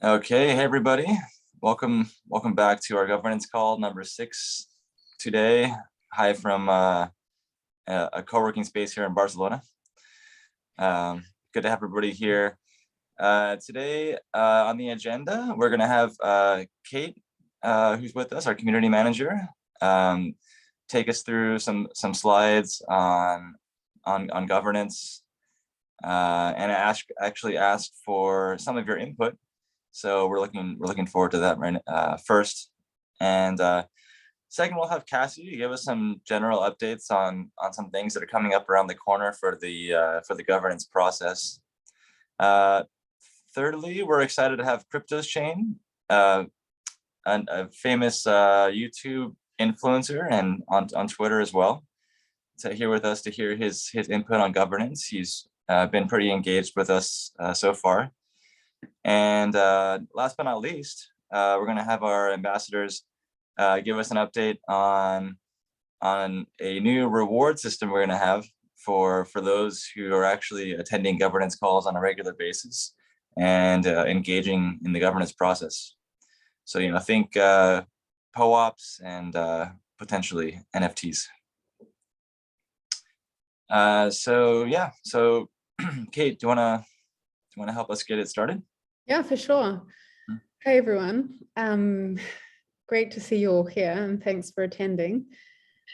Okay, hey everybody. Welcome back to our governance call number 6 today. Hi from a co-working space here in Barcelona. Good to have everybody here. Today on the agenda, we're gonna have Kate, who's with us, our community manager, take us through some slides on governance, and actually asked for some of your input. So we're looking forward to that right first. And second, we'll have Cassidy give us some general updates on some things that are coming up around the corner for the governance process. Thirdly, we're excited to have Kryptoschain, a famous YouTube influencer and on Twitter as well, here with us to hear his input on governance. He's been pretty engaged with us so far. And last but not least, we're going to have our ambassadors give us an update on a new reward system we're going to have for those who are actually attending governance calls on a regular basis and engaging in the governance process. So, you know, think POAPs and potentially NFTs. So yeah, so Kate, do you want to help us get it started? Yeah, for sure. Hey everyone, great to see you all here and thanks for attending.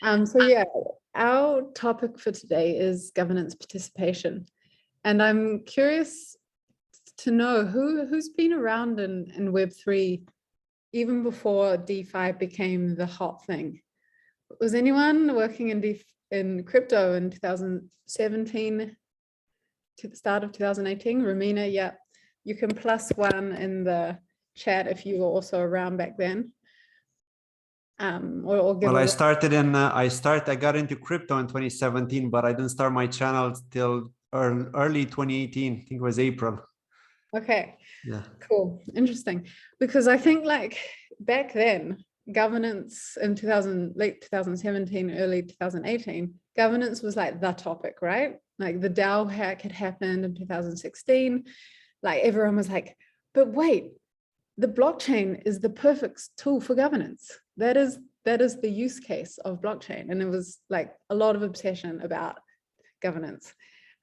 So yeah, our topic for today is governance participation, and I'm curious to know who's been around in Web3 even before DeFi became the hot thing. Was anyone working in crypto in 2017 to the start of 2018? Romina, yeah. You can +1 in the chat if you were also around back then. Or well, I got into crypto in 2017, but I didn't start my channel till early 2018. I think it was April. Okay. Yeah. Cool. Interesting. Because I think like back then, governance in late 2017, early 2018, governance was like the topic, right? Like the DAO hack had happened in 2016. Like everyone was like, but wait, the blockchain is the perfect tool for governance. That is the use case of blockchain. And it was like a lot of obsession about governance.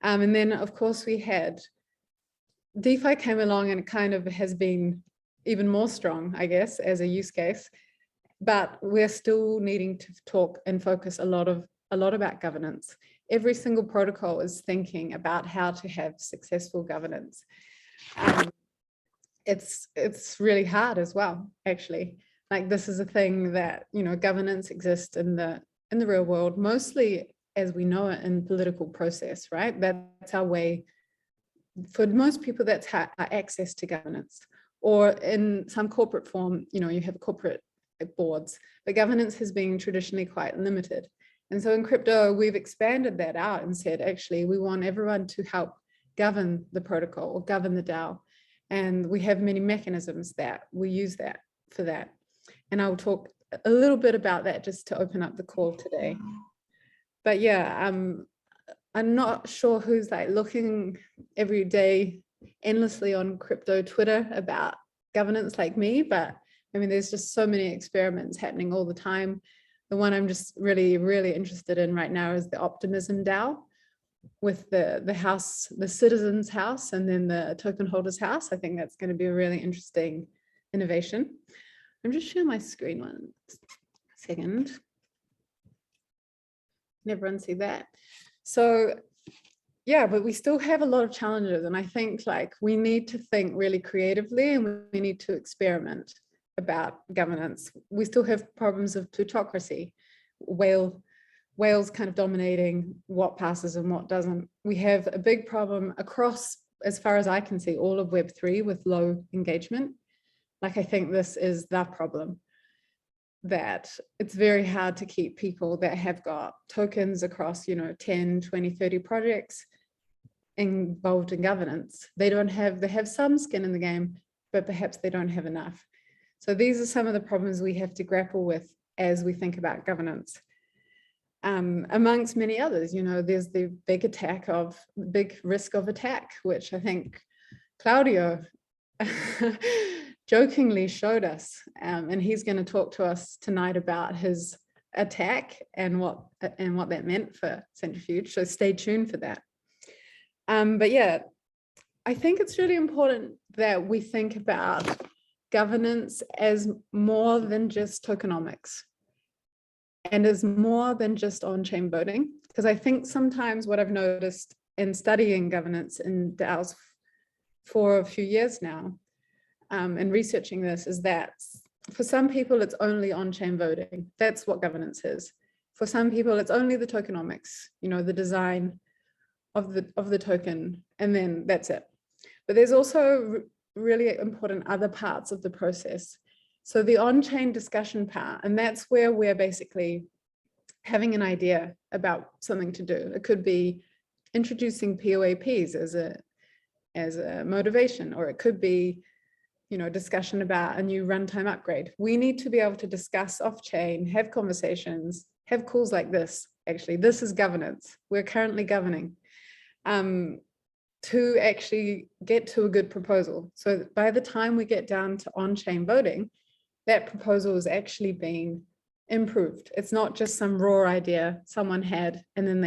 And then of course we had DeFi came along and it kind of has been even more strong, I guess, as a use case. But we're still needing to talk and focus a lot about governance. Every single protocol is thinking about how to have successful governance. It's really hard as well, actually. Like this is a thing that, you know, governance exists in the real world, mostly as we know it in political process, right? That's our way. For most people, that's our access to governance. Or in some corporate form, you know, you have corporate boards, but governance has been traditionally quite limited. And so in crypto, we've expanded that out and said, actually, we want everyone to help govern the protocol or govern the DAO. And we have many mechanisms that we use for that. And I'll talk a little bit about that just to open up the call today. But yeah, I'm not sure who's like looking every day endlessly on crypto Twitter about governance like me, but I mean, there's just so many experiments happening all the time. The one I'm just really, really interested in right now is the Optimism DAO with the house, the citizens house, and then the token holders house. I think that's going to be a really interesting innovation. I'm just sharing my screen 1 second. Can everyone see that? So yeah, but we still have a lot of challenges. And I think like we need to think really creatively and we need to experiment about governance. We still have problems of plutocracy, whales kind of dominating what passes and what doesn't. We have a big problem across, as far as I can see, all of Web3 with low engagement. Like I think this is the problem, that it's very hard to keep people that have got tokens across, you know, 10, 20, 30 projects involved in governance. They have some skin in the game, but perhaps they don't have enough. So these are some of the problems we have to grapple with as we think about governance. Amongst many others, you know, there's the big risk of attack, which I think Claudio jokingly showed us, and he's going to talk to us tonight about his attack and what that meant for Centrifuge. So stay tuned for that. But yeah, I think it's really important that we think about governance as more than just tokenomics and as more than just on-chain voting. Because I think sometimes what I've noticed in studying governance in DAOs for a few years now, and researching this, is that for some people it's only on-chain voting. That's what governance is. For some people it's only the tokenomics, you know, the design of the token, and then that's it. But there's also really important other parts of the process. So the on-chain discussion part, and that's where we're basically having an idea about something to do. It could be introducing POAPs as a motivation, or it could be, you know, discussion about a new runtime upgrade. We need to be able to discuss off-chain, have conversations, have calls like this. Actually, this is governance. We're currently governing to actually get to a good proposal. So by the time we get down to on-chain voting, that proposal is actually being improved. It's not just some raw idea someone had and then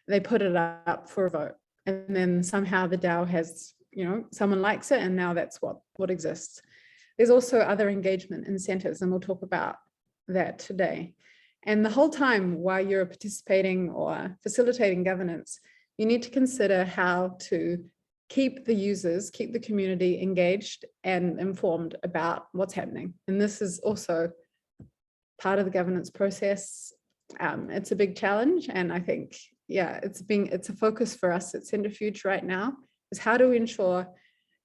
they put it up for a vote, and then somehow the DAO has, you know, someone likes it and now that's what exists. There's also other engagement incentives, and we'll talk about that today. And the whole time while you're participating or facilitating governance, you need to consider how to keep the users, keep the community engaged and informed about what's happening. And this is also part of the governance process. It's a big challenge, and I think, yeah, it's a focus for us at Centrifuge right now, is how do we ensure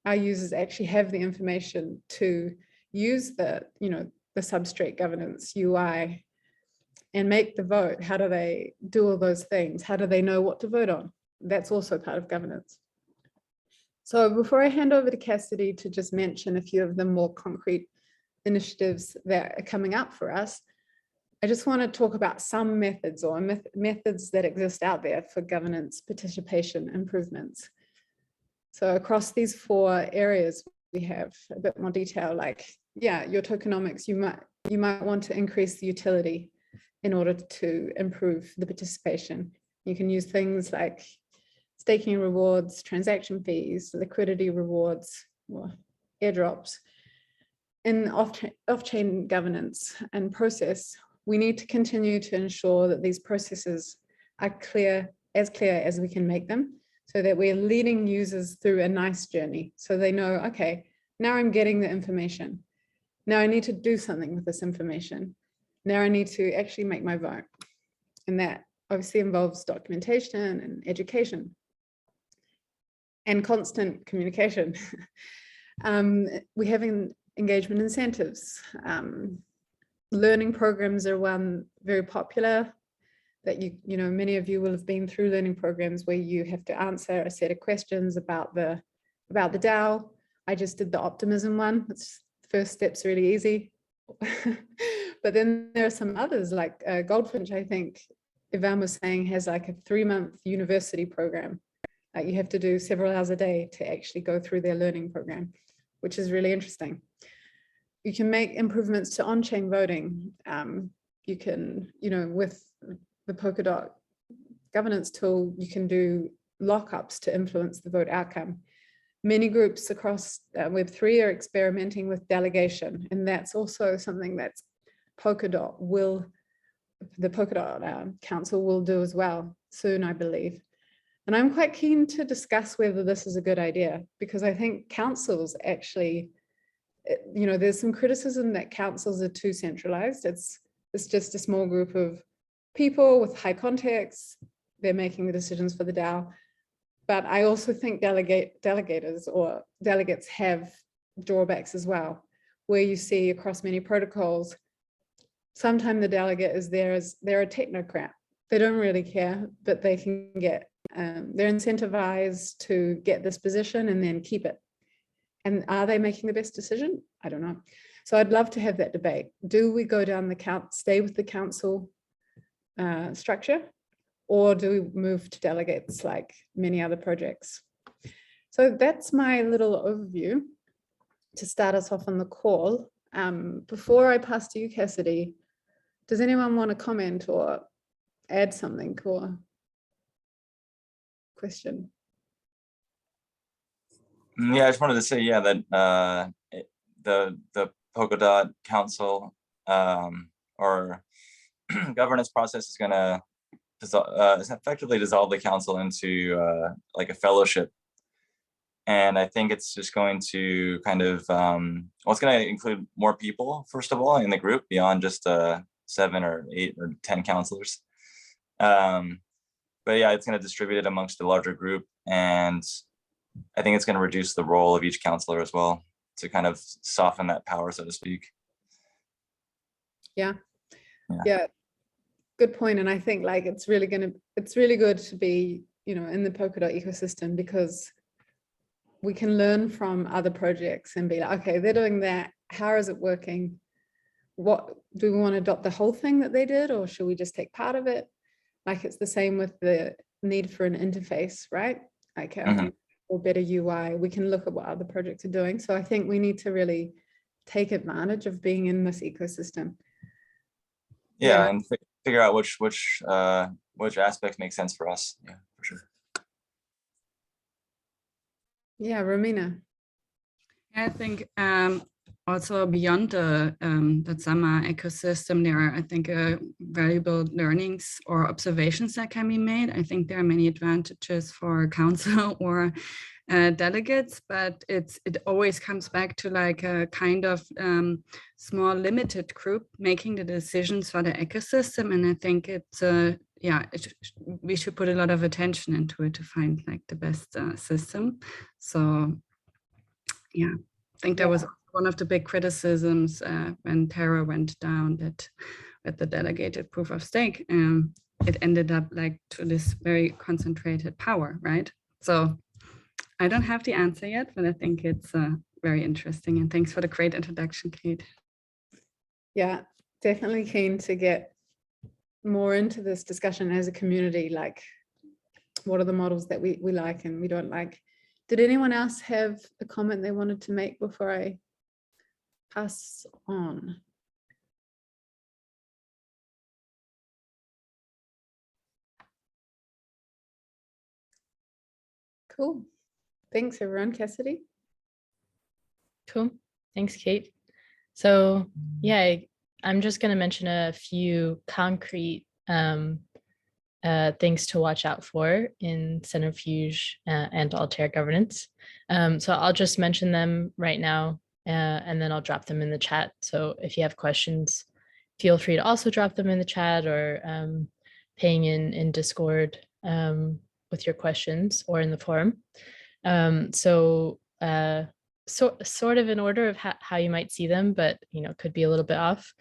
our users actually have the information to use the, you know, the substrate governance UI and make the vote. How do they do all those things? How do they know what to vote on? That's also part of governance. So before I hand over to Cassidy to just mention a few of the more concrete initiatives that are coming up for us, I just want to talk about some methods or methods that exist out there for governance participation improvements. So across these 4 areas, we have a bit more detail, like, yeah, your tokenomics, you might want to increase the utility in order to improve the participation. You can use things like staking rewards, transaction fees, liquidity rewards, or airdrops. In off-chain governance and process, we need to continue to ensure that these processes are as clear as we can make them, so that we're leading users through a nice journey. So they know, okay, now I'm getting the information. Now I need to do something with this information. Now I need to actually make my vote. And that obviously involves documentation and education and constant communication. We have engagement incentives. Learning programs are one very popular that you know, many of you will have been through learning programs where you have to answer a set of questions about the DAO. I just did the optimism one. It's first step's really easy. But then there are some others, like Goldfinch, I think Ivan was saying, has like a 3-month university program. You have to do several hours a day to actually go through their learning program, which is really interesting. You can make improvements to on-chain voting. You can, you know, with the Polkadot governance tool, you can do lockups to influence the vote outcome. Many groups across Web3 are experimenting with delegation, and that's also something that the Polkadot Council will do as well soon, I believe. And I'm quite keen to discuss whether this is a good idea, because I think councils actually, you know, there's some criticism that councils are too centralized. It's just a small group of people with high context. They're making the decisions for the DAO. But I also think delegators or delegates have drawbacks as well, where you see across many protocols, sometimes the delegate is there as they're a technocrat. They don't really care, but they can get, they're incentivized to get this position and then keep it. And are they making the best decision? I don't know. So I'd love to have that debate. Do we go down stay with the council structure, or do we move to delegates like many other projects? So that's my little overview to start us off on the call. Before I pass to you, Cassidy, does anyone want to comment or add something or question? Yeah, I just wanted to say, yeah, that the Polkadot Council or governance process is going to effectively dissolve the council into like a fellowship. And I think it's just going to kind of, well, it's going to include more people, first of all, in the group beyond just 7 or 8 or 10 counselors. But yeah, it's going to distribute it amongst the larger group. And I think it's going to reduce the role of each counselor as well to kind of soften that power, so to speak. Yeah. Good point. And I think like it's really good to be, in the Polkadot ecosystem, because we can learn from other projects and be like, okay, they're doing that. How is it working? What do we want to adopt the whole thing that they did, or should we just take part of it? Like it's the same with the need for an interface, right? Like or better UI. We can look at what other projects are doing. So I think we need to really take advantage of being in this ecosystem. Yeah, and figure out which aspects make sense for us. Yeah, for sure. Yeah, Romina. I think also beyond the Zama ecosystem, there are, I think, valuable learnings or observations that can be made. I think there are many advantages for council or delegates, but it always comes back to like a kind of small limited group making the decisions for the ecosystem. And I think it's we should put a lot of attention into it to find like the best system. So yeah, I think that was one of the big criticisms when Terra went down, that with the delegated proof of stake, it ended up like to this very concentrated power, right? So I don't have the answer yet, but I think it's very interesting. And thanks for the great introduction, Kate. Yeah, definitely keen to get more into this discussion as a community, like what are the models that we like and we don't like. Did anyone else have a comment they wanted to make before I pass on? Cool. Thanks, everyone. Cassidy? Cool. Thanks, Kate. So yeah, I'm just going to mention a few concrete things to watch out for in Centrifuge and Altair governance. So I'll just mention them right now, and then I'll drop them in the chat. So if you have questions, feel free to also drop them in the chat or ping in Discord with your questions or in the forum. Sort of in order of how you might see them, but could be a little bit off.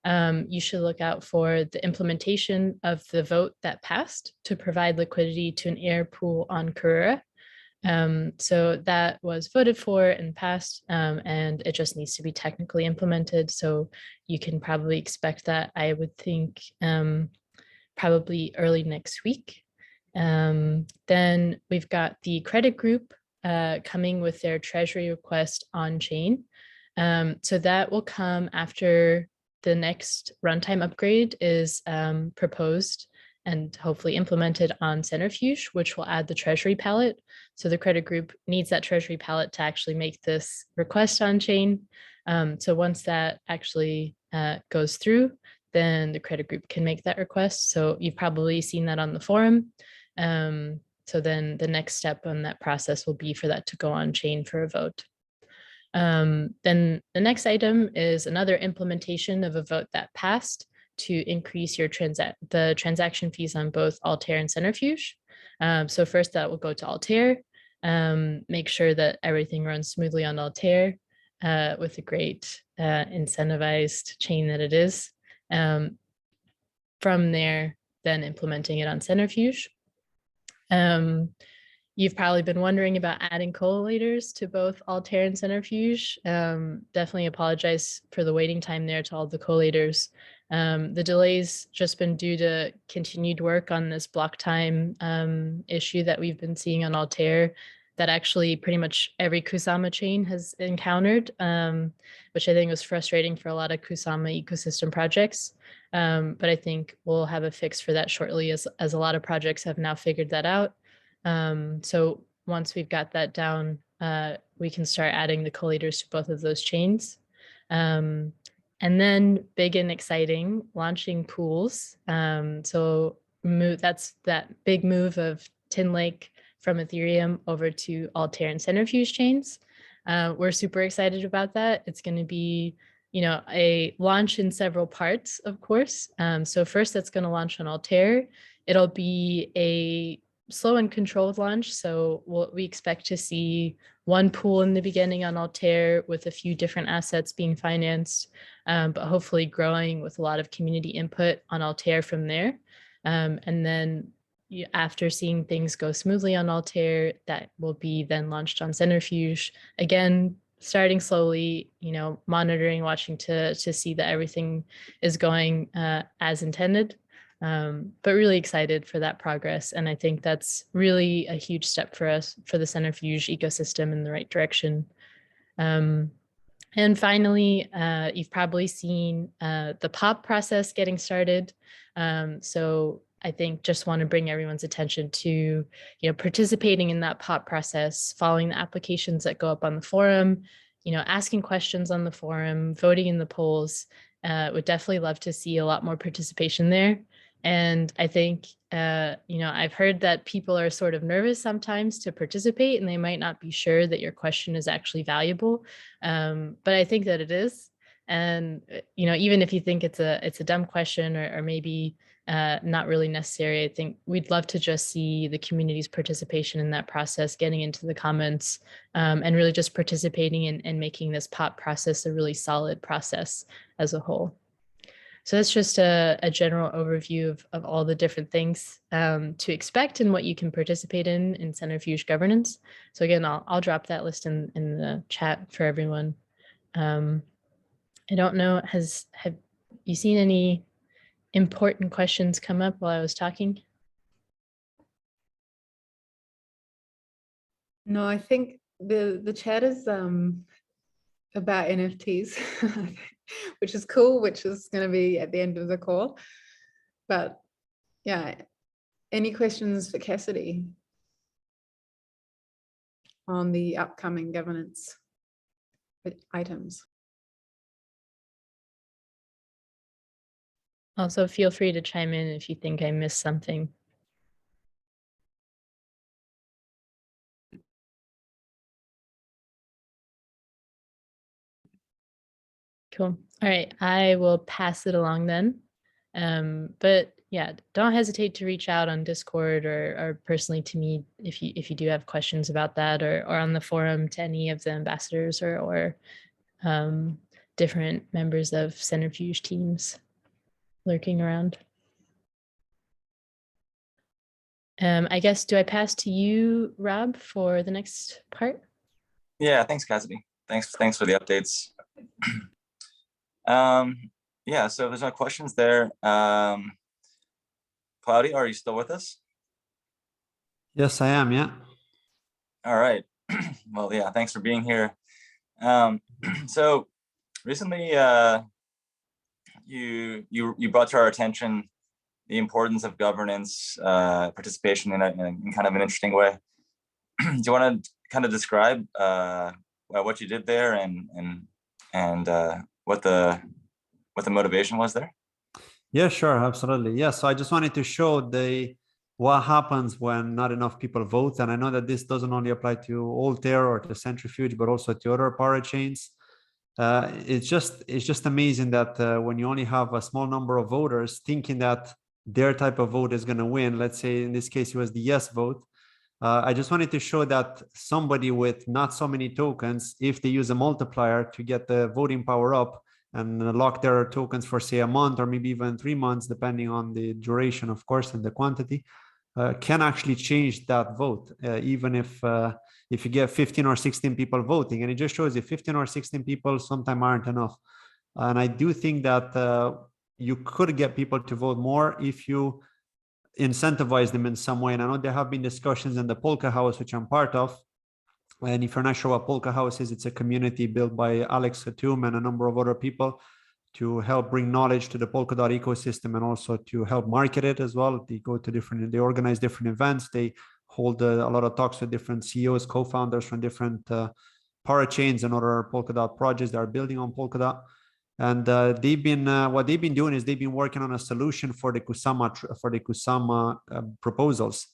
You should look out for the implementation of the vote that passed to provide liquidity to an air pool on Karura. So that was voted for and passed, and it just needs to be technically implemented. So you can probably expect that, I would think, probably early next week. Then we've got the credit group coming with their treasury request on chain. So that will come after the next runtime upgrade is proposed and hopefully implemented on Centrifuge, which will add the treasury palette. So the credit group needs that treasury palette to actually make this request on chain. So once that actually goes through, then the credit group can make that request. So you've probably seen that on the forum. So then the next step on that process will be for that to go on chain for a vote. Then the next item is another implementation of a vote that passed to increase your the transaction fees on both Altair and Centrifuge. So first that will go to Altair, make sure that everything runs smoothly on Altair with a great incentivized chain that it is. From there, then implementing it on Centrifuge. You've probably been wondering about adding collators to both Altair and Centrifuge. Definitely apologize for the waiting time there to all the collators. The delay's just been due to continued work on this block time issue that we've been seeing on Altair that actually pretty much every Kusama chain has encountered, which I think was frustrating for a lot of Kusama ecosystem projects. But I think we'll have a fix for that shortly, as a lot of projects have now figured that out. So once we've got that down, we can start adding the collators to both of those chains. And then big and exciting, launching pools. So that's that big move of Tin Lake from Ethereum over to Altair and Centrifuge chains. We're super excited about that. It's going to be, a launch in several parts, of course. So first, that's going to launch on Altair. It'll be a slow and controlled launch. So we expect to see one pool in the beginning on Altair with a few different assets being financed, but hopefully growing with a lot of community input on Altair from there. And then after seeing things go smoothly on Altair, that will be then launched on Centrifuge. Again, starting slowly, monitoring, watching to see that everything is going as intended. But really excited for that progress. And I think that's really a huge step for us, for the Centrifuge ecosystem, in the right direction. And finally, you've probably seen the POAP process getting started. So I think just want to bring everyone's attention to, participating in that POAP process, following the applications that go up on the forum, asking questions on the forum, voting in the polls. Would definitely love to see a lot more participation there. And I think, I've heard that people are sort of nervous sometimes to participate, and they might not be sure that your question is actually valuable. But I think that it is. And, even if you think it's a dumb question or maybe not really necessary, I think we'd love to just see the community's participation in that process, getting into the comments, and really just participating and making this POAP process a really solid process as a whole. So that's just a general overview of all the different things to expect and what you can participate in Centrifuge governance. So again, I'll drop that list in the chat for everyone. I don't know, have you seen any important questions come up while I was talking? No, I think the chat is about NFTs, which is cool, which is going to be at the end of the call. But yeah, any questions for Cassidy on the upcoming governance items? Also, feel free to chime in if you think I missed something. Cool. All right, I will pass it along then. But yeah, don't hesitate to reach out on Discord or personally to me if you do have questions about that, or on the forum to any of the ambassadors or different members of Centrifuge teams lurking around. I guess, do I pass to you, Rob, for the next part? Yeah, thanks, Cassidy. Thanks for the updates. Yeah, so if there's no questions there, Claudia, are you still with us? Yes, I am. Yeah. All right. Well, yeah, thanks for being here. So recently, you brought to our attention the importance of governance participation in kind of an interesting way. Do you want to kind of describe what you did there and what the motivation was there? Yeah, sure, absolutely. Yeah, so I just wanted to show what happens when not enough people vote, and I know that this doesn't only apply to Altair or to Centrifuge, but also to other parachains. It's just amazing that when you only have a small number of voters thinking that their type of vote is going to win, let's say in this case it was the yes vote. I just wanted to show that somebody with not so many tokens, if they use a multiplier to get the voting power up and lock their tokens for say a month or maybe even 3 months, depending on the duration, of course, and the quantity, can actually change that vote, even if you get 15 or 16 people voting. And it just shows you 15 or 16 people sometimes aren't enough. And I do think that you could get people to vote more if you incentivize them in some way. And I know there have been discussions in the Polka House, which I'm part of, And if you're not sure what Polka House is, it's a community built by Alex Hatum and a number of other people to help bring knowledge to the Polkadot ecosystem and also to help market it as well. They go to they organize different events. They hold a lot of talks with different CEOs, co-founders from different parachains and other Polkadot projects that are building on Polkadot. And they've been what they've been doing is they've been working on a solution for the Kusama proposals.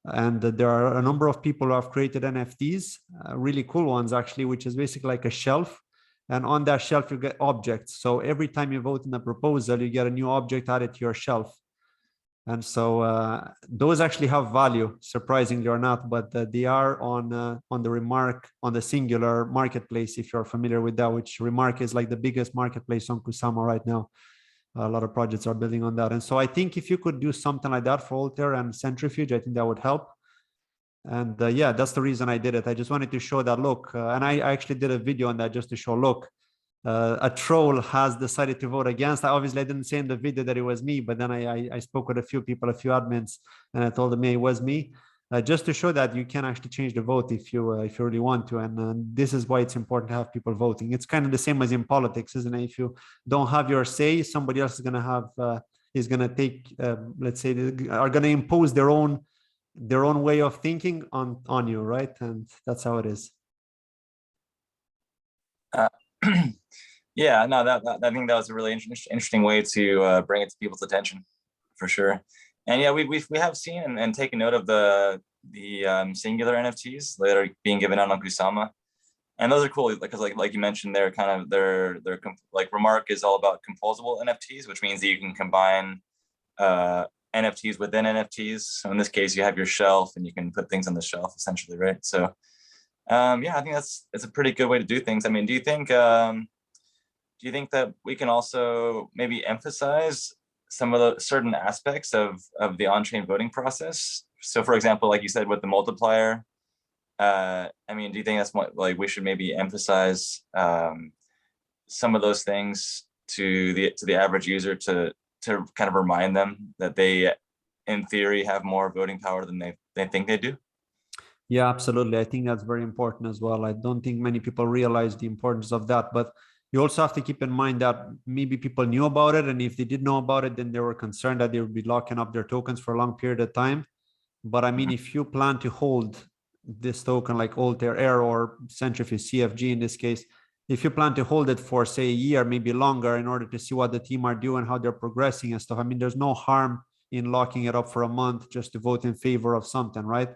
And there are a number of people who have created NFTs, really cool ones actually, which is basically like a shelf. And on that shelf, you get objects. So every time you vote in a proposal, you get a new object added to your shelf. And so those actually have value, surprisingly or not, but they are on the Singular marketplace, if you're familiar with that, which Remark is like the biggest marketplace on Kusama right now. A lot of projects are building on that. And so I think if you could do something like that for Altair and Centrifuge, I think that would help. And yeah, that's the reason I did it. I just wanted to show that, look, and I actually did a video on that just to show, look, a troll has decided to vote against. Obviously, I didn't say in the video that it was me, but then I spoke with a few people, a few admins, and I told them, hey, it was me. Just to show that you can actually change the vote if you really want to. And this is why it's important to have people voting. It's kind of the same as in politics, isn't it? If you don't have your say, somebody else is going to have, is going to take, let's say, are going to impose their own way of thinking on you, right? And that's how it is. Yeah, no, I think that was a really interesting way to bring it to people's attention, for sure. And yeah, we have seen and taken note of the Singular NFTs that are being given out on Kusama, and those are cool because like you mentioned, they're kind of they're like Remark is all about composable NFTs, which means that you can combine NFTs within NFTs. So in this case, you have your shelf and you can put things on the shelf essentially, right? So yeah, I think it's a pretty good way to do things. I mean, do you think that we can also maybe emphasize some of the certain aspects of the on-chain voting process? So for example, like you said, with the multiplier, I mean, do you think that's what, like, we should maybe emphasize some of those things to the average user to kind of remind them that they, in theory, have more voting power than they think they do? Yeah, absolutely. I think that's very important as well. I don't think many people realize the importance of that, but you also have to keep in mind that maybe people knew about it. And if they did know about it, then they were concerned that they would be locking up their tokens for a long period of time. But I mean, if you plan to hold this token like Altair Air or Centrifuge CFG in this case, if you plan to hold it for, say, a year, maybe longer, in order to see what the team are doing, how they're progressing and stuff, I mean, there's no harm in locking it up for a month just to vote in favor of something, right?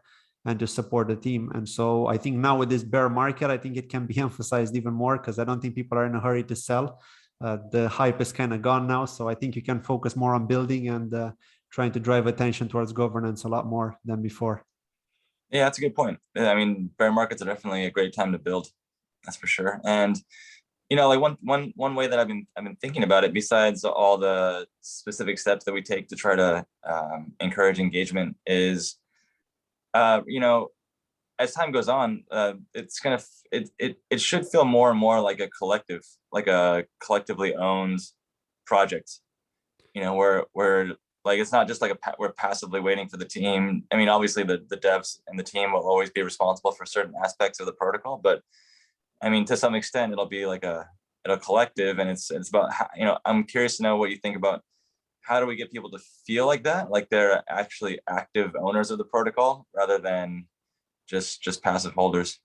And to support the team. And so I think now with this bear market, I think it can be emphasized even more, because I don't think people are in a hurry to sell. The hype is kind of gone now. So I think you can focus more on building and trying to drive attention towards governance a lot more than before. Yeah, that's a good point. I mean, bear markets are definitely a great time to build. That's for sure. And you know, like one way that I've been thinking about it, besides all the specific steps that we take to try to encourage engagement, is you know, as time goes on, it's gonna it should feel more and more like a collective, like a collectively owned project. You know, where like it's not just like we're passively waiting for the team. I mean, obviously the devs and the team will always be responsible for certain aspects of the protocol, but I mean, to some extent, it'll be like a collective, and it's about how, you know, I'm curious to know what you think about how do we get people to feel like that, like they're actually active owners of the protocol rather than just passive holders.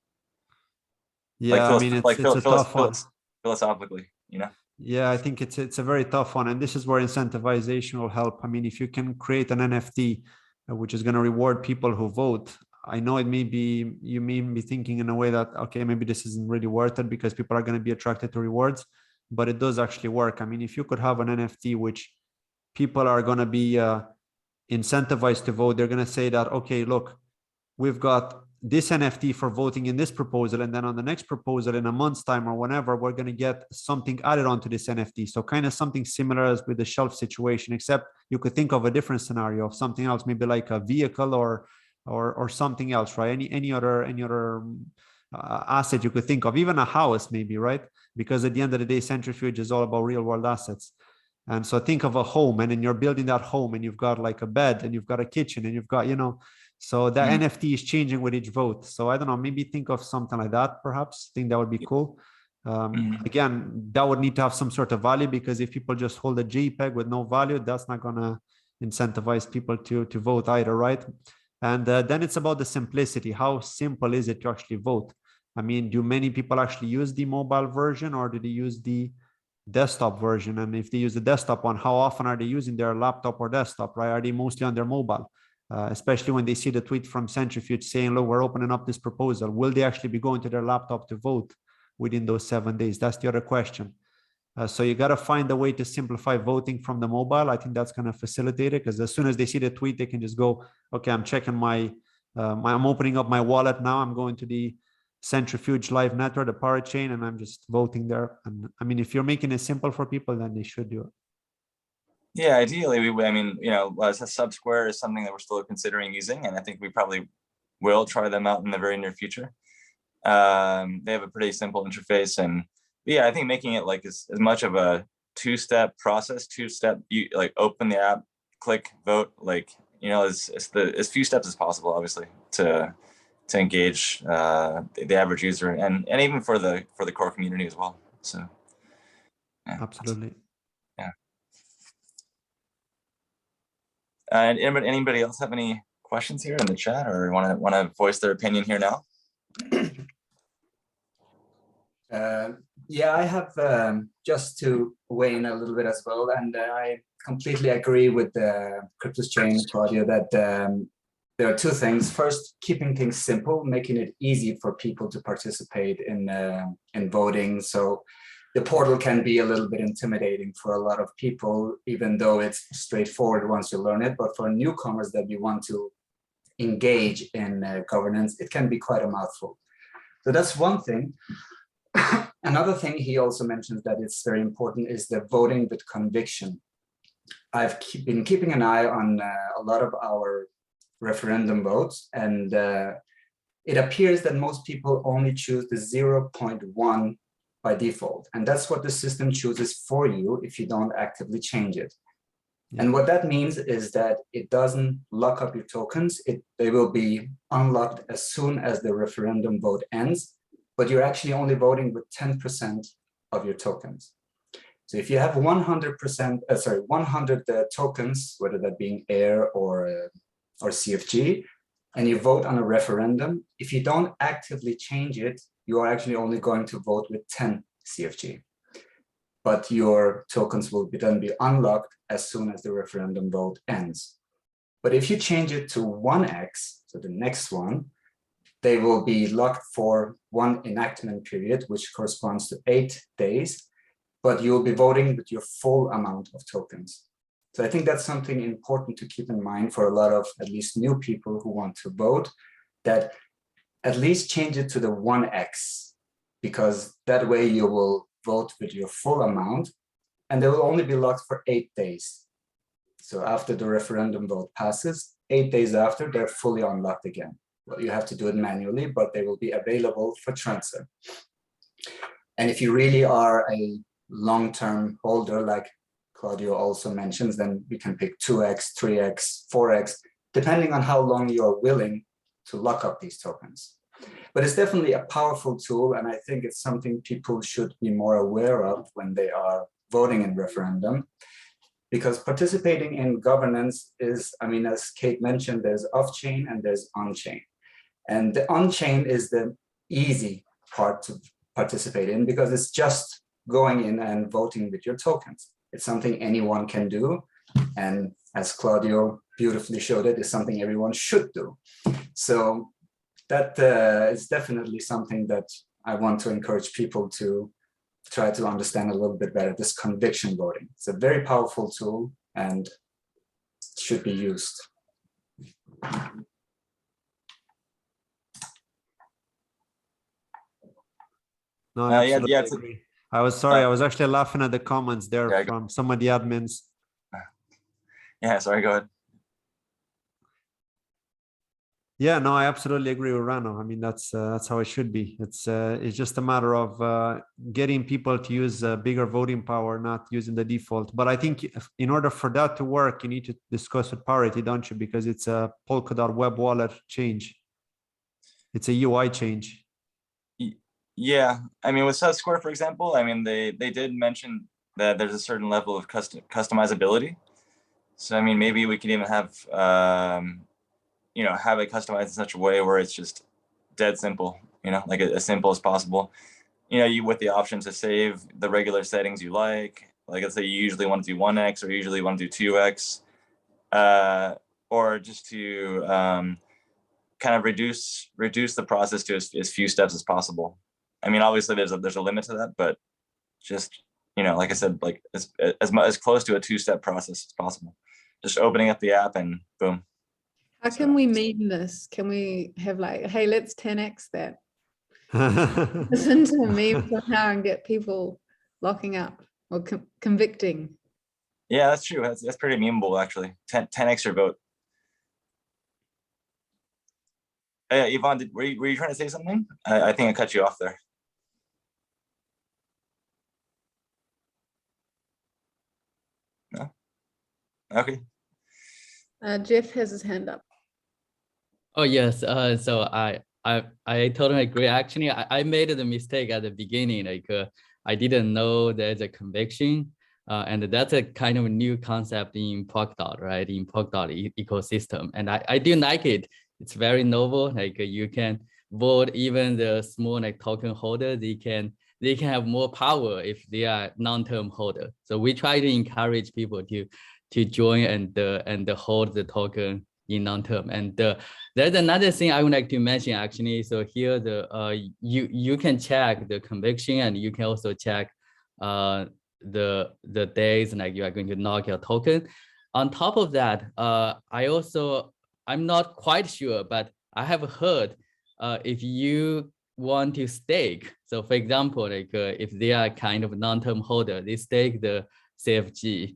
Yeah, like, I mean, it's a tough one. Philosophically, you know. Yeah, I think it's a very tough one, and this is where incentivization will help. I mean, if you can create an NFT which is going to reward people who vote, I know it may be, you may be thinking in a way that, okay, maybe this isn't really worth it because people are going to be attracted to rewards, but it does actually work. I mean, if you could have an NFT which people are going to be incentivized to vote, they're going to say that, okay, look, we've got this NFT for voting in this proposal, and then on the next proposal in a month's time or whenever, we're going to get something added onto this NFT. So kind of something similar as with the shelf situation, except you could think of a different scenario of something else, maybe like a vehicle or something else, right? Any other asset you could think of, even a house maybe, right? Because at the end of the day, Centrifuge is all about real world assets. And so think of a home, and then you're building that home, and you've got like a bed, and you've got a kitchen, and you've got, you know, So the NFT is changing with each vote. So I don't know, maybe think of something like that, perhaps. I think that would be cool. Again, that would need to have some sort of value, because if people just hold a JPEG with no value, that's not going to incentivize people to vote either, right? And then it's about the simplicity. How simple is it to actually vote? I mean, do many people actually use the mobile version, or do they use the desktop version? And if they use the desktop one, how often are they using their laptop or desktop, right? Are they mostly on their mobile? Especially when they see the tweet from Centrifuge saying, look, we're opening up this proposal. Will they actually be going to their laptop to vote within those 7 days? That's the other question. So you got to find a way to simplify voting from the mobile. I think that's going to facilitate it, because as soon as they see the tweet, they can just go, okay, I'm checking I'm opening up my wallet now. I'm going to the Centrifuge live network, the pirate chain, and I'm just voting there. And I mean, if you're making it simple for people, then they should do it. Yeah, ideally, I mean, Subsquare is something that we're still considering using, and I think we probably will try them out in the very near future. They have a pretty simple interface, and yeah, I think making it like as much of a two-step process, you like open the app, click, vote, like, as few steps as possible, obviously, to engage the average user, and even for the core community as well. So yeah. Absolutely. Yeah. And anybody else have any questions here in the chat, or want to voice their opinion here now? Yeah, I have just to weigh in a little bit as well, and I completely agree with the Kryptoschain, Claudio, that there are two things. First, keeping things simple, making it easy for people to participate in voting. So the portal can be a little bit intimidating for a lot of people, even though it's straightforward once you learn it. But for newcomers that you want to engage in governance, it can be quite a mouthful. So that's one thing. Another thing he also mentions that it's very important is the voting with conviction. I've been keeping an eye on a lot of our referendum votes, and it appears that most people only choose the 0.1 by default, and that's what the system chooses for you if you don't actively change it. Yeah. And what that means is that it doesn't lock up your tokens. They will be unlocked as soon as the referendum vote ends, but you're actually only voting with 10% of your tokens. So if you have 100 tokens, whether that being AIR or CFG, and you vote on a referendum, if you don't actively change it, you are actually only going to vote with 10 CFG. But your tokens will then be unlocked as soon as the referendum vote ends. But if you change it to 1x, so the next one, they will be locked for one enactment period, which corresponds to 8 days, but you'll be voting with your full amount of tokens. So I think that's something important to keep in mind for a lot of at least new people who want to vote, that at least change it to the 1x, because that way you will vote with your full amount, and they will only be locked for 8 days. So after the referendum vote passes, 8 days after, they're fully unlocked again. Well, you have to do it manually, but they will be available for transfer. And if you really are a long-term holder, like Claudio also mentions, then we can pick 2x, 3x, 4x, depending on how long you're willing to lock up these tokens. But it's definitely a powerful tool, and I think it's something people should be more aware of when they are voting in referendum, because participating in governance is, I mean, as Kate mentioned, there's off-chain and there's on-chain. And the on-chain is the easy part to participate in, because it's just going in and voting with your tokens. It's something anyone can do. And as Claudio beautifully showed it, is something everyone should do. So that is definitely something that I want to encourage people to try to understand a little bit better, this conviction voting. It's a very powerful tool and should be used. No, I absolutely agree. I was sorry, I was actually laughing at the comments there from some of the admins. Yeah, sorry, go ahead. Yeah, no, I absolutely agree with Rano. I mean, that's how it should be. It's just a matter of getting people to use bigger voting power, not using the default. But I think in order for that to work, you need to discuss with Parity, don't you? Because it's a Polkadot web wallet change. It's a UI change. Yeah, I mean, with Square, for example, I mean, they did mention that there's a certain level of customizability. So I mean, maybe we could even have you know, have it customized in such a way where it's just dead simple, you know, like as simple as possible. You know, you with the option to save the regular settings you like let's say you usually want to do 1x or you usually want to do 2x, or just to kind of reduce the process to as few steps as possible. I mean, obviously there's a limit to that, but just, you know, like I said, like as close to a 2-step process as possible. Just opening up the app and boom. How can we meme this? Can we have like, hey, let's 10x that? Listen to a meme somehow and get people locking up or convicting. Yeah, that's true. That's pretty memeable, actually. 10x your vote. Yvonne, were you trying to say something? I think I cut you off there. No? Okay. Jeff has his hand up. Oh yes, so I totally agree. Actually, I made the mistake at the beginning. Like I didn't know there's a conviction, and that's a kind of a new concept in Polkadot, right? In Polkadot ecosystem, and I do like it. It's very novel. Like you can vote even the small like token holder. They can have more power if they are non-term holder. So we try to encourage people to join and hold the token in non-term. And there's another thing I would like to mention actually. So here you can check the conviction, and you can also check the days like you are going to knock your token. On top of that, I'm not quite sure, but I have heard if you want to stake. So for example, like if they are kind of non-term holder, they stake the CFG,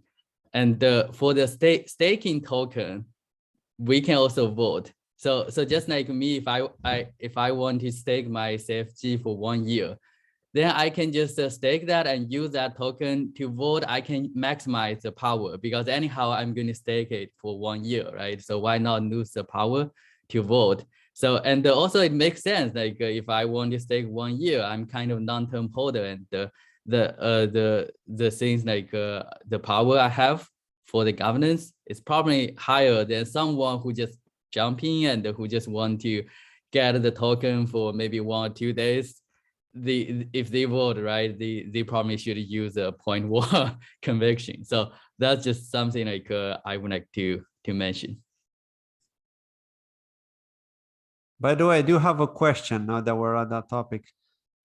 and for the staking token, we can also vote. So just like me, if I want to stake my CFG for 1 year, then I can just stake that and use that token to vote. I can maximize the power because anyhow I'm going to stake it for 1 year, right? So why not lose the power to vote? So and also it makes sense. Like if I want to stake 1 year, I'm kind of non-term holder, and the things like the power I have for the governance is probably higher than someone who just jump in and who just want to get the token for maybe 1 or 2 days. If they vote, right, they probably should use a 0.1 conviction. So that's just something like I would like to mention. By the way, I do have a question now that we're on that topic.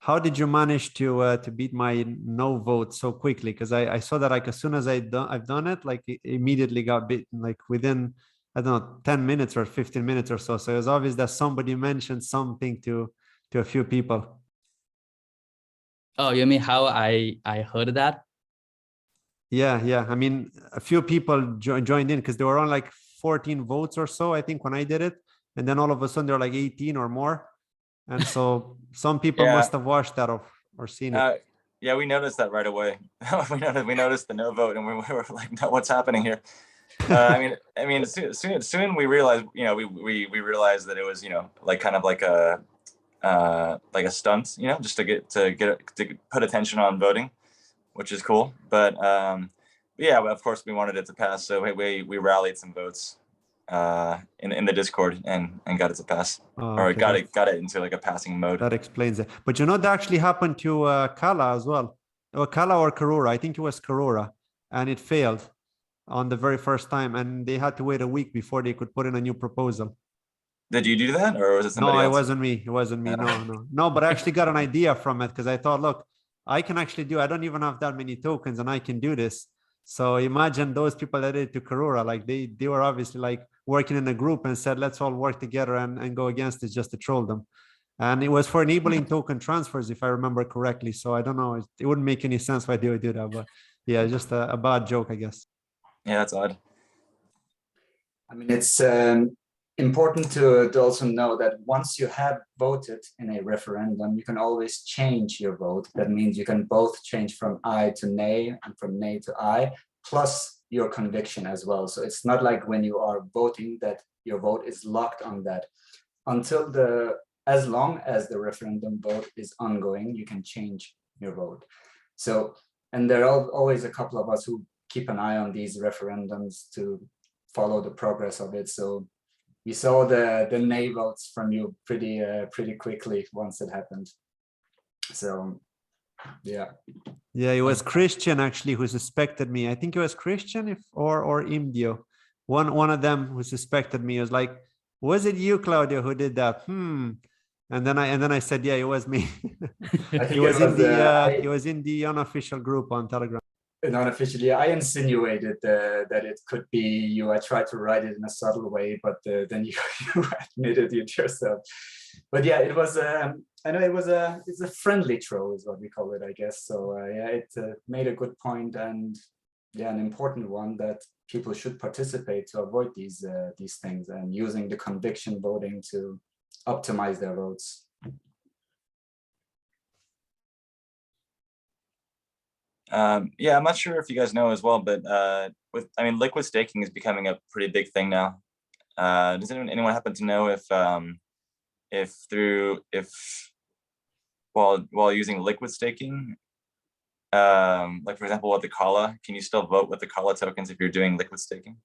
How did you manage to beat my no vote so quickly? Because I saw that like as soon as I've done it, like it immediately got beaten, like within, I don't know, 10 minutes or 15 minutes or so. So it was obvious that somebody mentioned something to a few people. Oh, you mean how I heard that? Yeah. I mean, a few people joined in because they were on like 14 votes or so, I think, when I did it. And then all of a sudden they're like 18 or more. And so some people must have watched that or seen it. Yeah, we noticed that right away. we noticed the no vote, and we were like, no, what's happening here? I mean, soon we realized, you know, we realized that it was, you know, like kind of like a stunt, you know, just to put attention on voting, which is cool. But yeah, of course we wanted it to pass, so we rallied some votes in the Discord and got it to pass, or got it into like a passing mode. That explains it. But you know, that actually happened to Kala as well. Or Kala or Karura, I think it was Karura, and it failed on the very first time, and they had to wait a week before they could put in a new proposal. Did you do that, or was it somebody else? No, it wasn't me. It wasn't me. No. But I actually got an idea from it because I thought, look, I can actually I don't even have that many tokens, and I can do this. So imagine those people that did it to Karura, like they were obviously like working in a group and said, let's all work together and go against it just to troll them. And it was for enabling token transfers, if I remember correctly. So I don't know, it wouldn't make any sense why they would do that, but yeah, just a bad joke, I guess. Yeah, that's odd. I mean, it's important to also know that once you have voted in a referendum, you can always change your vote. That means you can both change from aye to nay and from nay to aye, plus your conviction as well. So it's not like when you are voting that your vote is locked on that. As long as the referendum vote is ongoing, you can change your vote. So, and there are always a couple of us who keep an eye on these referendums to follow the progress of it. So we saw the nay votes from you pretty quickly once it happened. So yeah. Yeah, it was Christian actually who suspected me. I think it was Christian or Imdio. One of them who suspected me. Was like, was it you, Claudio, who did that? And then I said, yeah, it was me. It was in the unofficial group on Telegram. Unofficially, I insinuated that it could be you. I tried to write it in a subtle way, but then you admitted it yourself. But yeah, it was. I know it's a friendly troll, is what we call it, I guess. So yeah, it made a good point, and yeah, an important one that people should participate to avoid these things, and using the conviction voting to optimize their votes. Yeah, I'm not sure if you guys know as well, but liquid staking is becoming a pretty big thing now. Does anyone happen to know while using liquid staking, like for example with the Kala, can you still vote with the Kala tokens if you're doing liquid staking?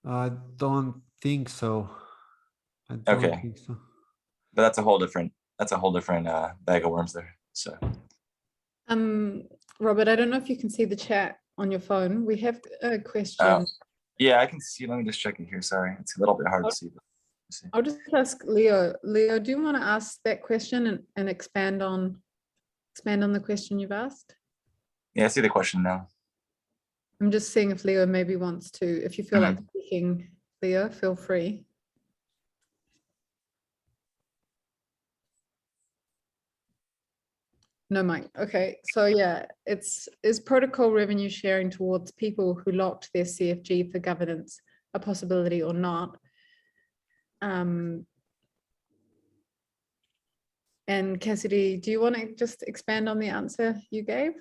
I don't think so. Okay. Think so. But that's a whole different bag of worms there. So Robert, I don't know if you can see the chat on your phone. We have a question. Yeah, I can see. Let me just check it here. Sorry, it's a little bit hard to see. I'll just ask Leo. Leo, do you want to ask that question and expand on the question you've asked? Yeah, I see the question now. I'm just seeing if Leo maybe wants to. If you feel like speaking, Leo, feel free. No mic. Okay, so yeah, is protocol revenue sharing towards people who locked their CFG for governance a possibility or not? And Cassidy, do you want to just expand on the answer you gave?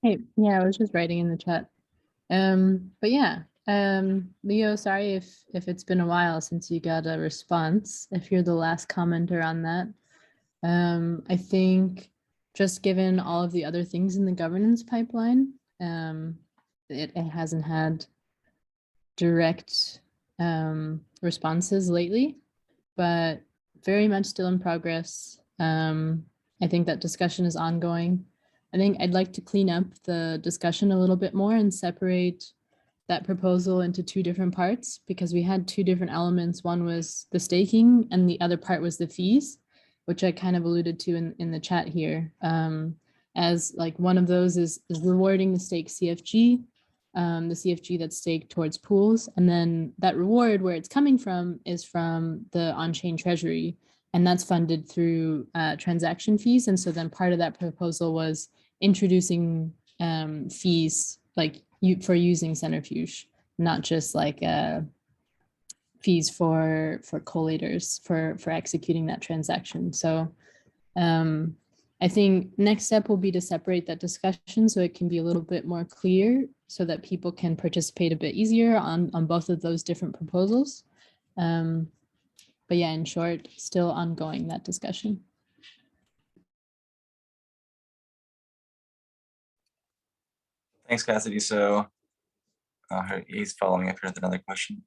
Hey, yeah, I was just writing in the chat. But yeah, Leo, sorry if it's been a while since you got a response, if you're the last commenter on that. I think just given all of the other things in the governance pipeline, it hasn't had direct responses lately, but very much still in progress. I think that discussion is ongoing. I think I'd like to clean up the discussion a little bit more and separate that proposal into two different parts, because we had two different elements. One was the staking and the other part was the fees, which I kind of alluded to in the chat here. As like one of those is rewarding the stake CFG, the CFG that's staked towards pools. And then that reward, where it's coming from, is from the on-chain treasury. And that's funded through transaction fees. And so then part of that proposal was introducing fees like for using Centrifuge, not just like fees for collators for executing that transaction. So I think next step will be to separate that discussion so it can be a little bit more clear, so that people can participate a bit easier on both of those different proposals. But yeah, in short, still ongoing, that discussion. Thanks, Cassidy. So he's following up here with another question.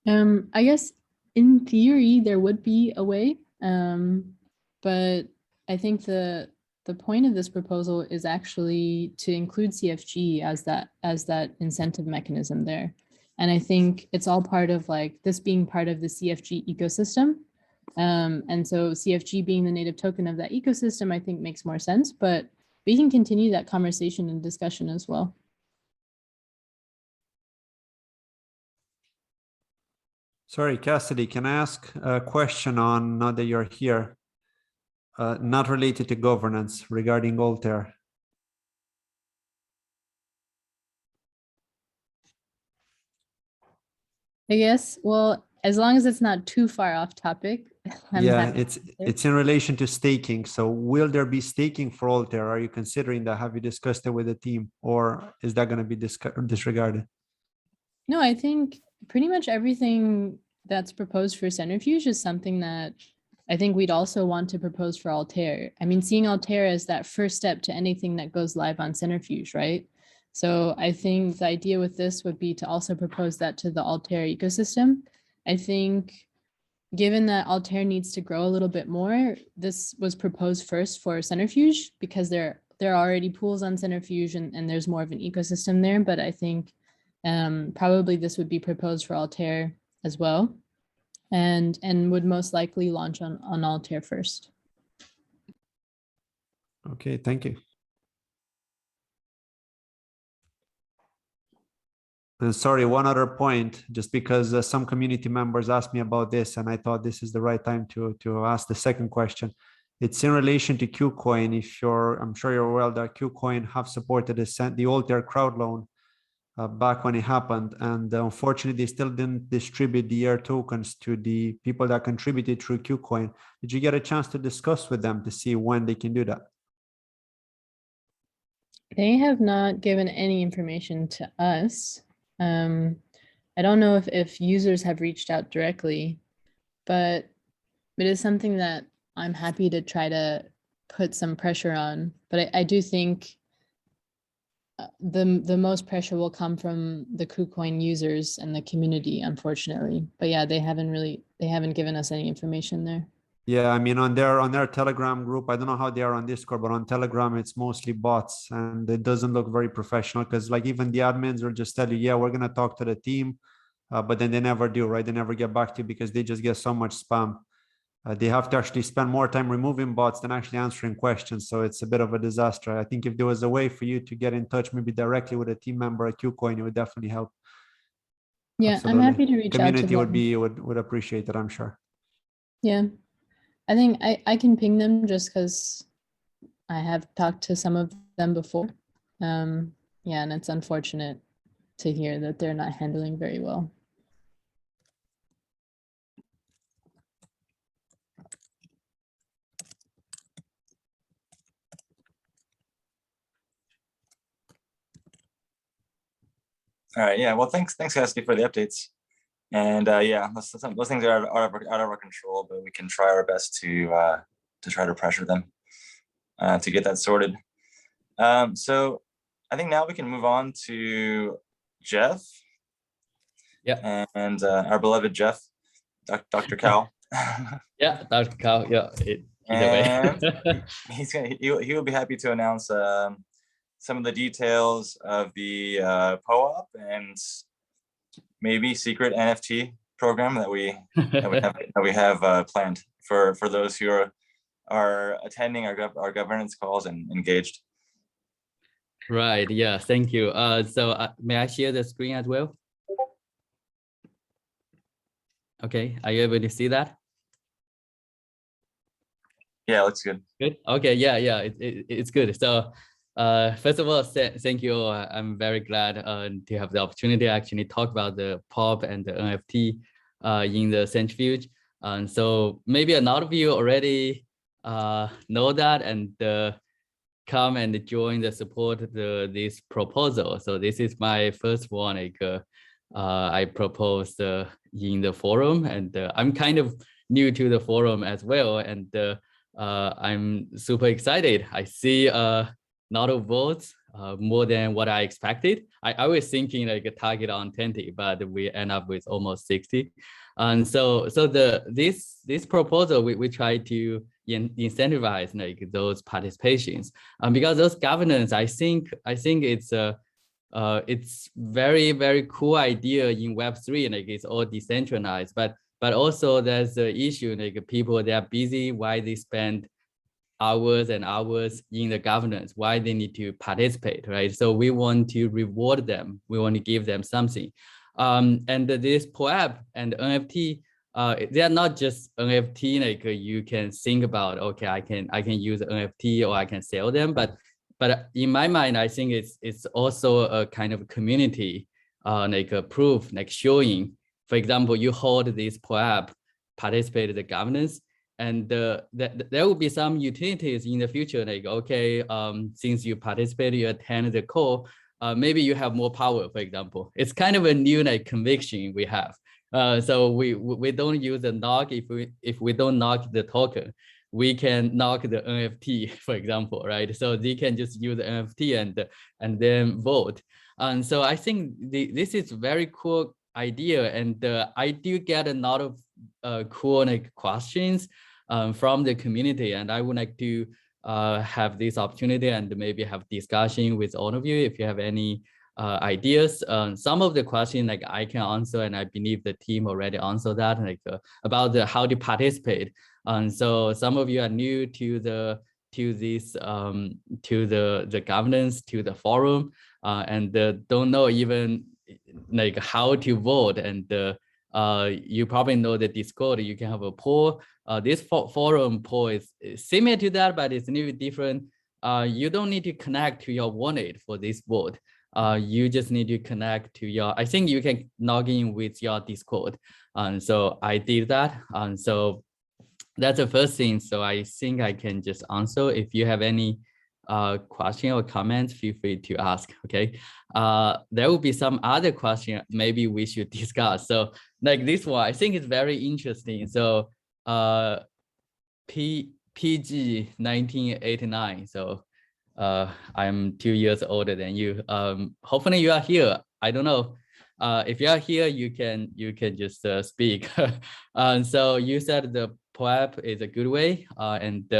I guess in theory there would be a way, but I think the point of this proposal is actually to include CFG as that incentive mechanism there. And I think it's all part of like this being part of the CFG ecosystem. And so CFG being the native token of that ecosystem, I think makes more sense, but we can continue that conversation and discussion as well. Sorry, Cassidy, can I ask a question on, now that you're here, not related to governance, regarding Altair? I guess, well, as long as it's not too far off topic, I'm Yeah, happy. it's in relation to staking. So will there be staking for Altair? Are you considering that? Have you discussed it with the team, or is that going to be disregarded? No, I think pretty much everything that's proposed for Centrifuge is something that I think we'd also want to propose for Altair. I mean, seeing Altair as that first step to anything that goes live on Centrifuge, right? So I think the idea with this would be to also propose that to the Altair ecosystem. I think given that Altair needs to grow a little bit more, this was proposed first for Centrifuge because there are already pools on Centrifuge and there's more of an ecosystem there. But I think probably this would be proposed for Altair as well, and would most likely launch on Altair first. Okay, thank you. And sorry, one other point, just because some community members asked me about this, and I thought this is the right time to ask the second question. It's in relation to KuCoin. I'm sure you're aware that KuCoin have supported the Altair crowd loan back when it happened, and unfortunately, they still didn't distribute the EAR tokens to the people that contributed through KuCoin. Did you get a chance to discuss with them to see when they can do that? They have not given any information to us. I don't know if users have reached out directly, but it is something that I'm happy to try to put some pressure on. But I do think the most pressure will come from the KuCoin users and the community, unfortunately. But yeah, they haven't given us any information there. Yeah, I mean, on their Telegram group, I don't know how they are on Discord, but on Telegram, it's mostly bots, and it doesn't look very professional because, like, even the admins will just tell you, yeah, we're gonna talk to the team, but then they never do, right? They never get back to you because they just get so much spam. They have to actually spend more time removing bots than actually answering questions, so it's a bit of a disaster. I think if there was a way for you to get in touch, maybe directly with a team member at KuCoin, it would definitely help. Yeah, Absolutely. I'm happy to reach out to Community them. would appreciate it, I'm sure. Yeah. I think I can ping them just because I have talked to some of them before. Yeah, and it's unfortunate to hear that they're not handling very well. All right. Yeah. Well, thanks, Cassidy, for the updates. And yeah, those things are out of our control, but we can try our best to try to pressure them to get that sorted. So I think now we can move on to Jeff. Yeah. And our beloved Jeff, Dr. Cal. Yeah, Dr. Cal. Yeah. And he will be happy to announce some of the details of the POAP and maybe secret NFT program that we have planned for those who are attending our governance calls and engaged. Right. Yeah. Thank you. So may I share the screen as well? Okay. Are you able to see that? Yeah, looks good. Good. Okay. Yeah. Yeah. It's good. So first of all, thank you. I'm very glad to have the opportunity to actually talk about the POAP and the NFT in the Centrifuge. And so maybe a lot of you already know that and come and join the support this proposal. So this is my first one. I proposed in the forum, and I'm kind of new to the forum as well, and I'm super excited. I see a lot of votes, more than what I expected. I was thinking like a target on 20, but we end up with almost 60. And so this proposal, we try to incentivize like those participations, because those governance, I think it's very, very cool idea in Web3, like it's all decentralized, but also there's the issue, like people, they are busy, why they spend hours and hours in the governance, why they need to participate, right? So we want to reward them. We want to give them something. And this POAP and NFT, they are not just NFT, like you can think about, okay, I can use NFT or I can sell them, but in my mind, I think it's also a kind of community, like a proof, like showing for example, you hold this POAP, participate in the governance, and there will be some utilities in the future, like, okay, since you participate, you attend the call, maybe you have more power, for example. It's kind of a new like conviction we have. So we don't use a knock if we don't knock the token, we can knock the NFT, for example, right? So they can just use the NFT and then vote. And so I think this is very cool idea, and I do get a lot of cool like questions from the community, and I would like to have this opportunity and maybe have discussion with all of you if you have any ideas. Some of the questions like I can answer, and I believe the team already answered that, like about how to participate. And so some of you are new to the governance, to the forum, and don't know even like how to vote. And you probably know the Discord, you can have a poll. This forum poll is similar to that, but it's a little bit different. You don't need to connect to your wallet for this vote. You just need to connect to your, I think you can log in with your Discord. And so I did that. And so that's the first thing. So I think I can just answer. If you have any question or comments, feel free to ask, okay? There will be some other question maybe we should discuss. So like this one, I think it's very interesting. So PG 1989. So I'm 2 years older than you. Hopefully you are here. I don't know. If you are here, you can just speak. So you said the POAP is a good way, and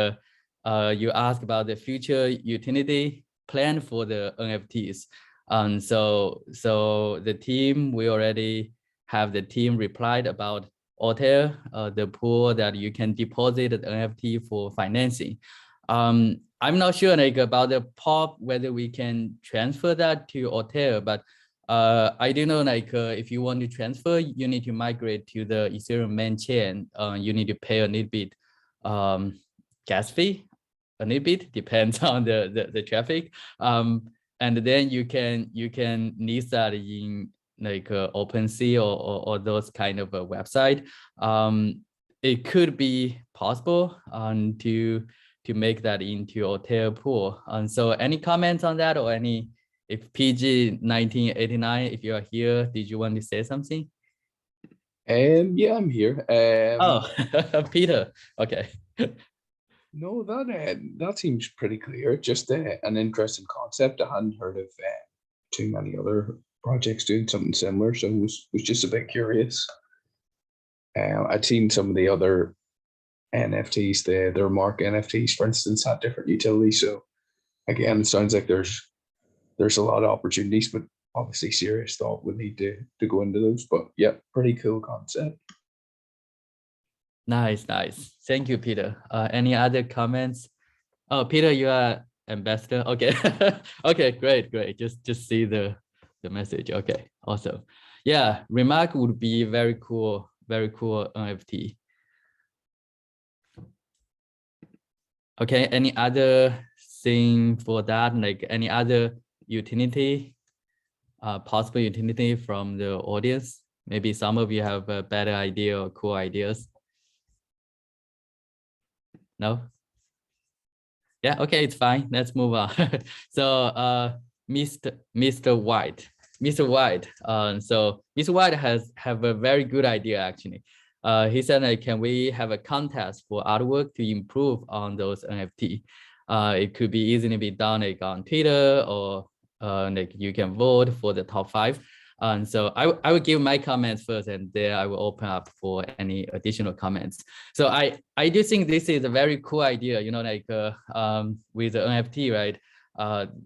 you asked about the future utility plan for the NFTs. And so the team, we already have the team replied about Altair, the pool that you can deposit the NFT for financing. I'm not sure like about the POP, whether we can transfer that to Altair, but I do know like if you want to transfer, you need to migrate to the Ethereum main chain. You need to pay a little bit gas fee, a little bit, depends on the traffic. And then you can list that in like OpenSea or those kind of a website. It could be possible to make that into Altair pool. And so any comments on that, or any, if PG 1989, if you are here, did you want to say something? Yeah, I'm here. Oh, Peter, okay. No, that seems pretty clear. Just an interesting concept. I hadn't heard of too many other projects doing something similar, so was just a bit curious. I'd seen some of the other NFTs, their mark NFTs, for instance, had different utilities. So again, it sounds like there's a lot of opportunities, but obviously serious thought would need to go into those. But yeah, pretty cool concept. Nice. Thank you, Peter. Any other comments? Oh, Peter, you are ambassador. Okay. Okay, great. Just see the message. Okay, awesome. Yeah, Remark would be very cool NFT. Okay, any other thing for that? Like any other utility, possible utility from the audience? Maybe some of you have a better idea or cool ideas. No? Yeah, okay, it's fine. Let's move on. So Mr. White. So Mr. White have a very good idea actually. He said, like, can we have a contest for artwork to improve on those NFT? It could be easily be done like on Twitter, or like you can vote for the top 5. And so I will give my comments first, and then I will open up for any additional comments. So I do think this is a very cool idea, you know, like with the NFT, right?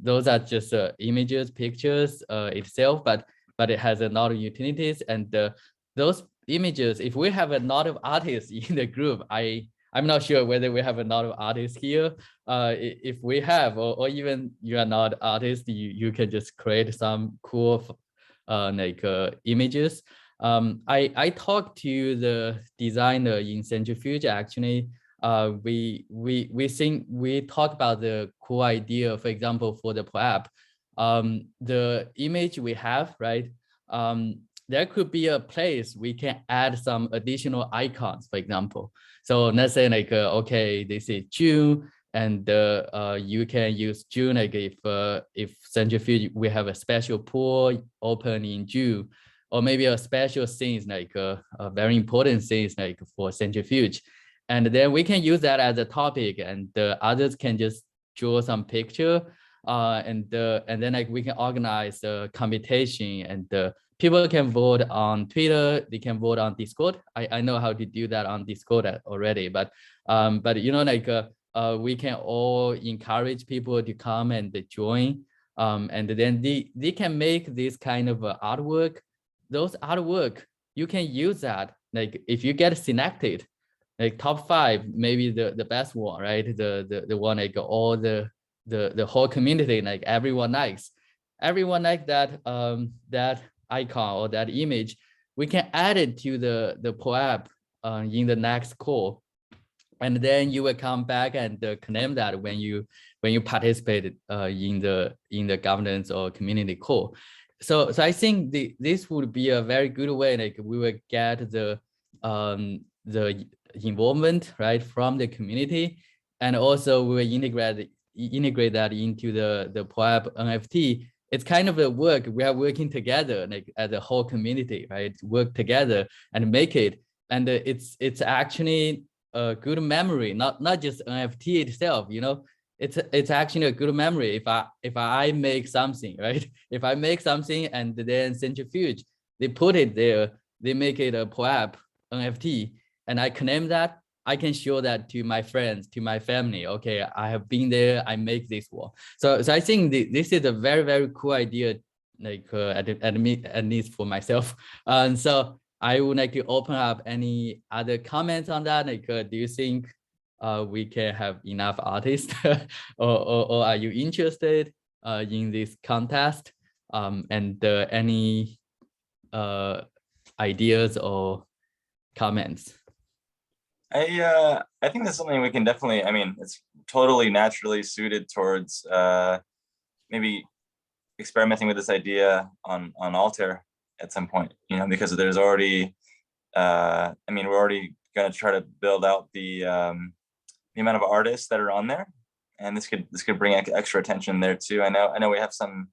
Those are just images, pictures itself, but it has a lot of utilities, and those images, if we have a lot of artists in the group, I'm not sure whether we have a lot of artists here. If we have, or even you are not artist, you can just create some cool images. I talked to the designer in Centrifuge actually. We talk about the cool idea, for example, for the POAP. The image we have, right? there could be a place we can add some additional icons, for example. So let's say like, okay, this is June, and you can use June, like if Centrifuge, we have a special pool open in June, or maybe a special things like a very important things like for Centrifuge. And then we can use that as a topic, and the others can just draw some picture, and then like we can organize a computation, and people can vote on Twitter, they can vote on Discord. I know how to do that on Discord already, but you know, like we can all encourage people to come and join, and then they can make this kind of artwork. Those artwork, you can use that, like if you get selected, like top 5, maybe the best one, right? The one like all the whole community, like everyone likes that that icon or that image, we can add it to the POAP in the next call, and then you will come back and claim that when you participate in the governance or community call. So I think this would be a very good way, like we will get the involvement, right, from the community, and also we will integrate that into the POAP NFT. It's kind of the work we are working together, like as a whole community, right? Work together and make it, and it's actually a good memory, not just NFT itself, you know. It's actually a good memory if I make something, right? If I make something and then Centrifuge, they put it there, they make it a POAP NFT, and I claim that, I can show that to my friends, to my family. Okay, I have been there, I make this one. So I think this is a very, very cool idea, like at least for myself. And so I would like to open up any other comments on that. Like, do you think we can have enough artists or are you interested in this contest? And any ideas or comments? I think that's something we can definitely, I mean, it's totally naturally suited towards maybe experimenting with this idea on Altair at some point, you know, because there's already, I mean, we're already going to try to build out the amount of artists that are on there, and this could bring extra attention there too. I know we have some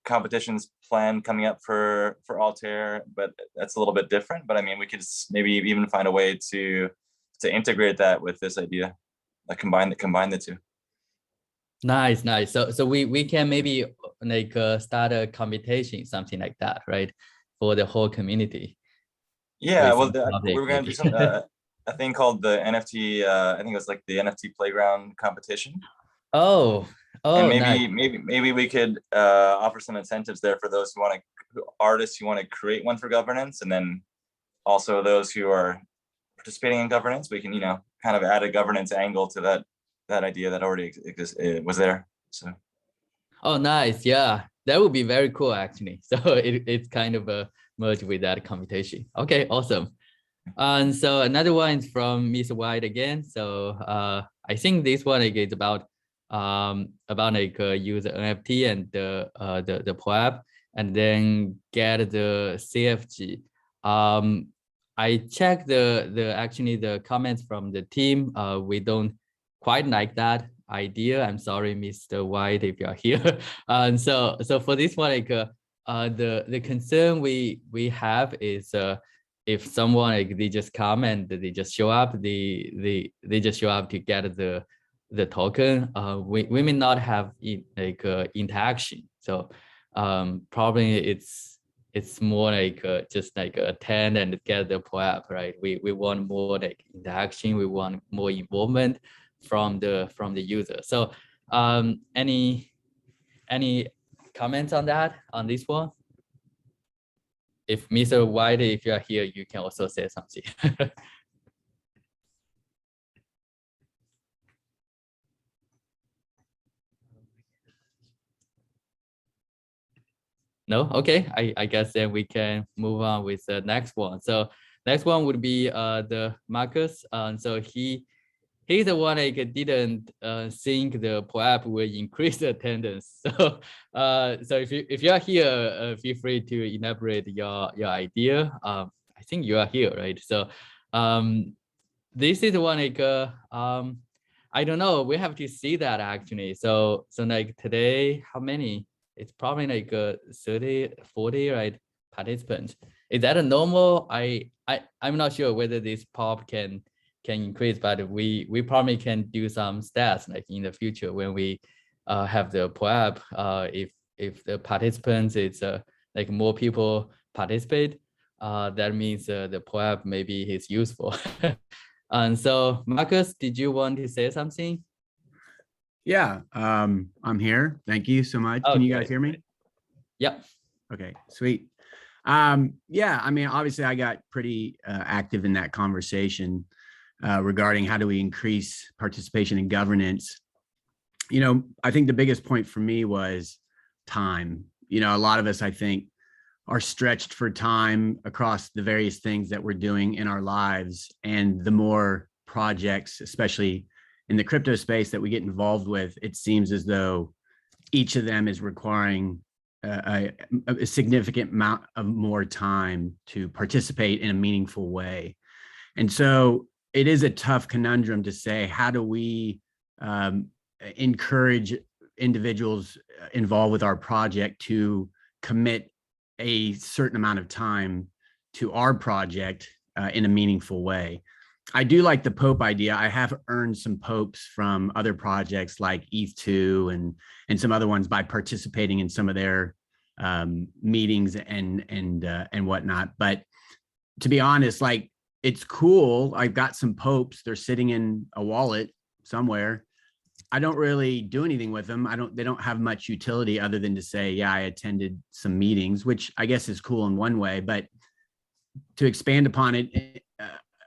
competitions planned coming up for Altair, but that's a little bit different. But I mean, we could maybe even find a way to integrate that with this idea, like combine the two. Nice. So we can maybe like start a competition, something like that, right, for the whole community. Yeah, well, we're gonna do some a thing called the NFT. I think it was like the NFT playground competition. Oh, and maybe we could offer some incentives there for those artists who want to create one for governance, and then also those who are participating in governance. We can, you know, kind of add a governance angle to that idea that already was there. So, oh, nice. Yeah, that would be very cool actually. So it's kind of a merge with that computation. Okay, awesome. And so another one is from Miss White again. So I think this one is about like use NFT and the POAP, and then get the CFG. I checked actually the comments from the team. We don't quite like that idea. I'm sorry, Mr. White, if you're here. And so for this one, like the concern we have is if someone, like, they just come and they just show up, they just show up to get the token. We may not have like interaction. So probably it's more like just like attend and get the POAP, right? We want more like interaction. We want more involvement from the user. So any comments on that, on this one? If Mr. White, if you are here, you can also say something. No? Okay, I guess then we can move on with the next one. So next one would be the Marcus. So he he's the one like didn't think the POAP will increase the attendance. So so if you are here, feel free to elaborate your idea. I think you are here, right? So this is one like I don't know. We have to see that actually. So like today, how many? It's probably like 30, 40, right? Participants. Is that a normal? I'm not sure whether this POP can increase, but we probably can do some stats like in the future when we have the POAP. If the participants it's like more people participate, that means the POAP maybe is useful. And so, Marcus, did you want to say something? Yeah, I'm here. Thank you so much. Can you guys hear me? Yep. Okay, sweet. Yeah, I mean, obviously I got pretty active in that conversation regarding how do we increase participation in governance. You know, I think the biggest point for me was time. You know, a lot of us, I think, are stretched for time across the various things that we're doing in our lives. And the more projects, especially in the crypto space that we get involved with, it seems as though each of them is requiring a significant amount of more time to participate in a meaningful way. And so it is a tough conundrum to say, how do we encourage individuals involved with our project to commit a certain amount of time to our project in a meaningful way. I do like the POAP idea. I have earned some POAPs from other projects like ETH2 and some other ones by participating in some of their meetings and whatnot. But to be honest, like, it's cool. I've got some POAPs. They're sitting in a wallet somewhere. I don't really do anything with them. They don't have much utility other than to say, yeah, I attended some meetings, which I guess is cool in one way. But to expand upon it,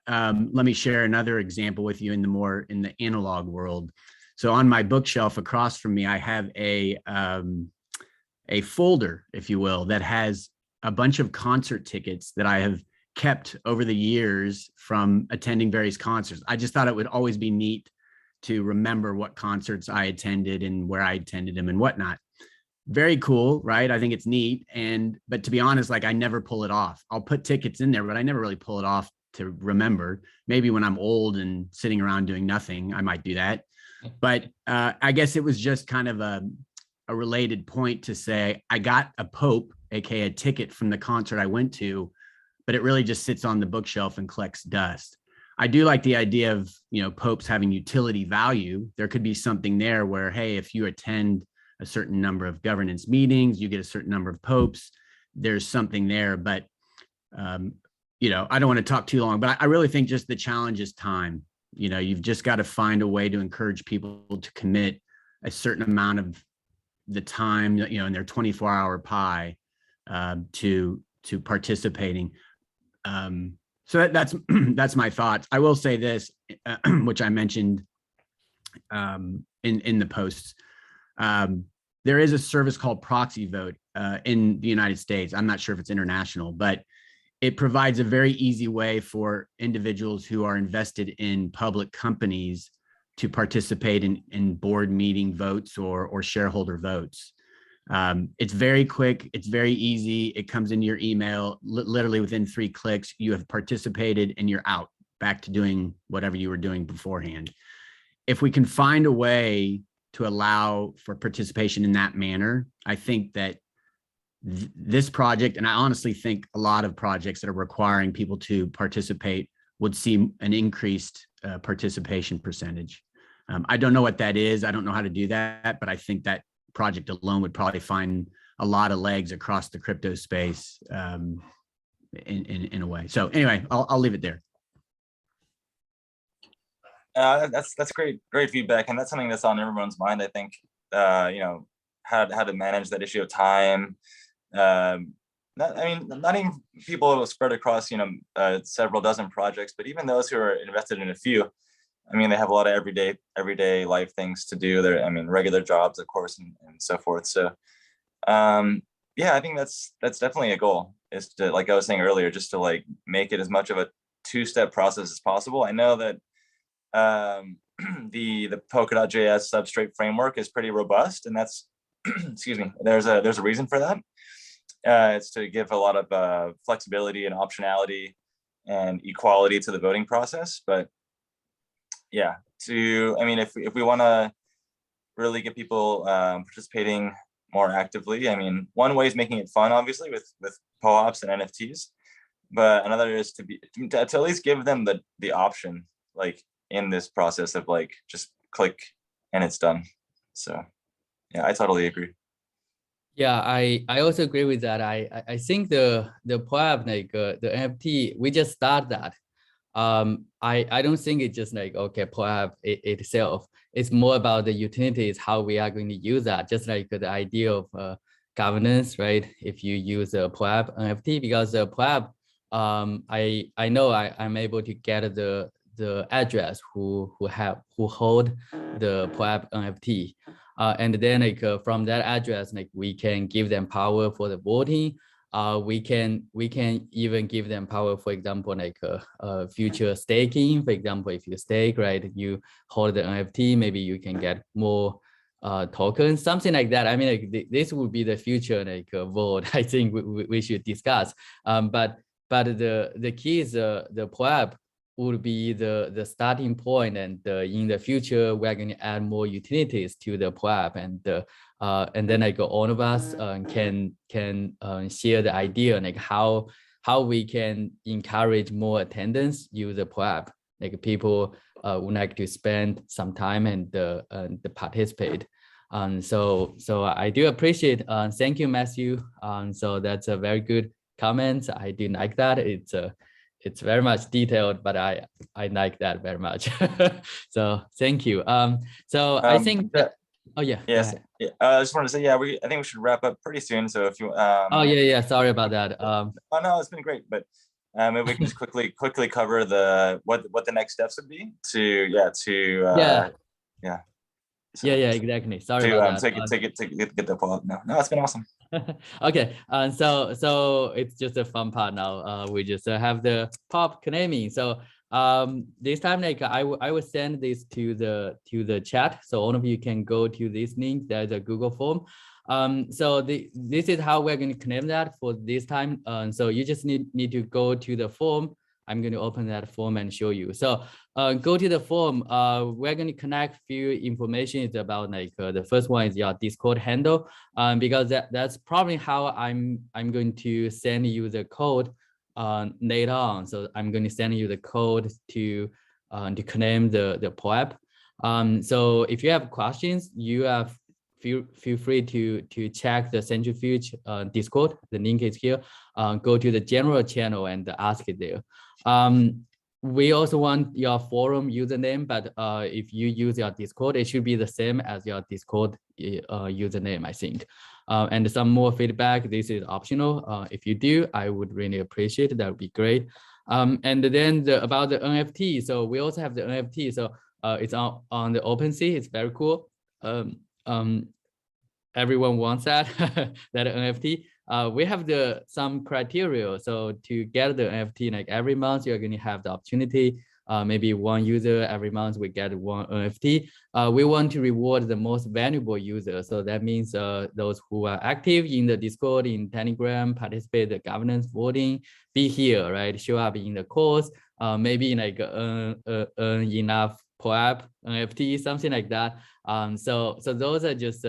let me share another example with you in the analog world. So on my bookshelf across from me, I have a folder, if you will, that has a bunch of concert tickets that I have kept over the years from attending various concerts. I just thought it would always be neat to remember what concerts I attended and where I attended them and whatnot. Very cool, right? I think it's neat. But to be honest, like, I never pull it off. I'll put tickets in there, but I never really pull it off to remember. Maybe when I'm old and sitting around doing nothing, I might do that. But I guess it was just kind of a related point to say, I got a POAP, aka a ticket from the concert I went to, but it really just sits on the bookshelf and collects dust. I do like the idea of, POAPs having utility value. There could be something there where, hey, if you attend a certain number of governance meetings, you get a certain number of POAPs. There's something there, but I don't want to talk too long, but I really think just the challenge is time. You've just got to find a way to encourage people to commit a certain amount of the time, in their 24-hour pie to participating. So that's my thoughts. I will say this, which I mentioned in the posts. There is a service called Proxy Vote in the United States. I'm not sure if it's international, but it provides a very easy way for individuals who are invested in public companies to participate in board meeting votes or shareholder votes. It's very quick. It's very easy. It comes into your email. Literally within 3 clicks, you have participated and you're out back to doing whatever you were doing beforehand. If we can find a way to allow for participation in that manner, I think that this project, and I honestly think a lot of projects that are requiring people to participate, would see an increased participation percentage. I don't know what that is. I don't know how to do that, but I think that project alone would probably find a lot of legs across the crypto space in a way. So anyway, I'll leave it there. That's great feedback, and that's something that's on everyone's mind. I think how to manage that issue of time. Not even people spread across several dozen projects, but even those who are invested in a few. They have a lot of everyday life things to do. Regular jobs, of course, and so forth. So, yeah, I think that's definitely a goal. Is to, like I was saying earlier, just to make it as much of a 2-step process as possible. I know that the Polkadot.js substrate framework is pretty robust, and that's excuse me. There's a reason for that. It's to give a lot of flexibility and optionality and equality to the voting process. But yeah, if we want to really get people participating more actively, I mean, one way is making it fun, obviously, with POAPs and NFTs, but another is to at least give them the option, like in this process of like just click and it's done. So yeah, I totally agree. Yeah, I also agree with that. I think the POAP, like the NFT, we just start that. I don't think it's just like, okay, POAP itself. It's more about the utilities, how we are going to use that. Just like the idea of governance, right? If you use a POAP NFT, because the POAP, I know I'm able to get the address who hold the POAP NFT. And then like from that address, like we can give them power for the voting. We can even give them power, for example, like future staking. For example, if you stake, right, you hold the NFT, maybe you can get more tokens, something like that. I mean, like this would be the future like vote. I think we should discuss. But the key is the POAP would be the starting point, and in the future we're going to add more utilities to the POAP, and then like all of us can share the idea like how we can encourage more attendance use the POAP. Like people would like to spend some time and participate. So I do appreciate. Thank you, Matthew. So that's a very good comment. I do like that. It's very much detailed, but I like that very much. So thank you. I think that, oh yeah. Yes. Yeah, I just wanted to say, yeah, I think we should wrap up pretty soon. So if you oh yeah, sorry about that. Oh no, it's been great, but maybe we can just quickly cover what the next steps would be So, yeah, exactly. Sorry about that. Get the follow up. No, it's been awesome. Okay, and so it's just a fun part now. We just have the pop claiming. So this time, like I will send this to the chat, so all of you can go to this link. There's a Google form. So this is how we're going to claim that for this time. So you just need to go to the form. I'm going to open that form and show you. So go to the form. We're going to connect few information about like the first one is your Discord handle, because that's probably how I'm going to send you the code later on. So I'm going to send you the code to claim the POAP. So if you have questions, you have feel free to check the Centrifuge Discord. The link is here. Go to the general channel and ask it there. We also want your forum username, but if you use your Discord, it should be the same as your Discord username, I think. And some more feedback, this is optional. If you do, I would really appreciate it. That would be great. And then about the NFT. So we also have the NFT. So it's on the OpenSea. It's very cool. Everyone wants that that NFT. We have some criteria. So to get the NFT, like every month you're going to have the opportunity. Maybe one user every month we get one NFT. We want to reward the most valuable user. So that means those who are active in the Discord, in Telegram, participate in the governance voting, be here, right? Show up in the course. Maybe like enough POAP NFT, something like that. So those are just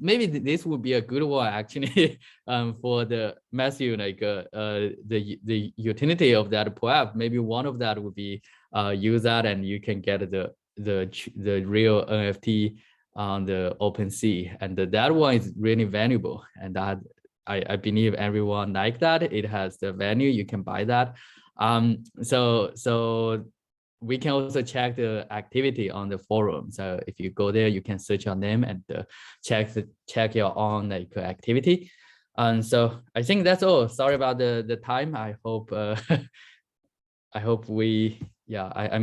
maybe this would be a good one actually for the Matthew, like the utility of that POAP. Maybe one of that would be use that and you can get the real NFT on the OpenSea, and that one is really valuable, and that I believe everyone like that. It has the value, you can buy that. So we can also check the activity on the forum. So if you go there, you can search your name and check your own like activity. And so I think that's all. Sorry about the time. I hope I'm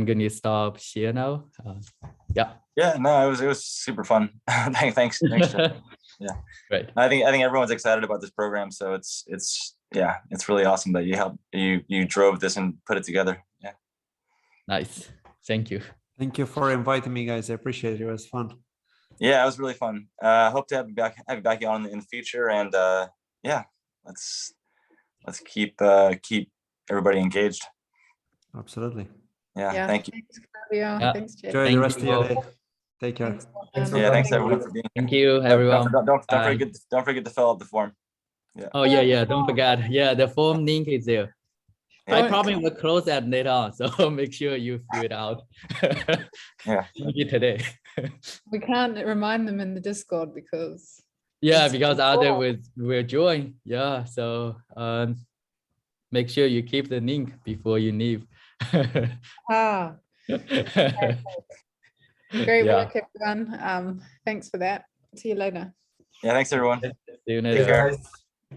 going to stop share now. Yeah, no, it was super fun. Thanks. Yeah, great. I think everyone's excited about this program. So it's really awesome that you drove this and put it together. Yeah. Nice. Thank you. Thank you for inviting me, guys. I appreciate it. It was fun. Yeah, it was really fun. Hope to have you back on in the future. And yeah, let's keep everybody engaged. Absolutely. Yeah, thank you. Thanks, Fabio. Yeah. Thanks, Jay. Enjoy the Thank rest of you your all. day. Take care. Thanks for Yeah, thanks coming. everyone for being here. Thank you, everyone. Don't Bye. forget to fill out the form. Yeah. Oh yeah, don't forget. Yeah, the form link is there. I Yeah. probably will close that later on, so make sure you fill it out. Yeah. Maybe today. We can't remind them in the Discord because Yeah, It's because cool. others will join. Yeah, so make sure you keep the link before you leave. Great Yeah. work, everyone. Thanks for that. See you later. Yeah, thanks everyone. See you Take later. care. Guys.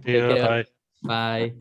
Take care. Bye.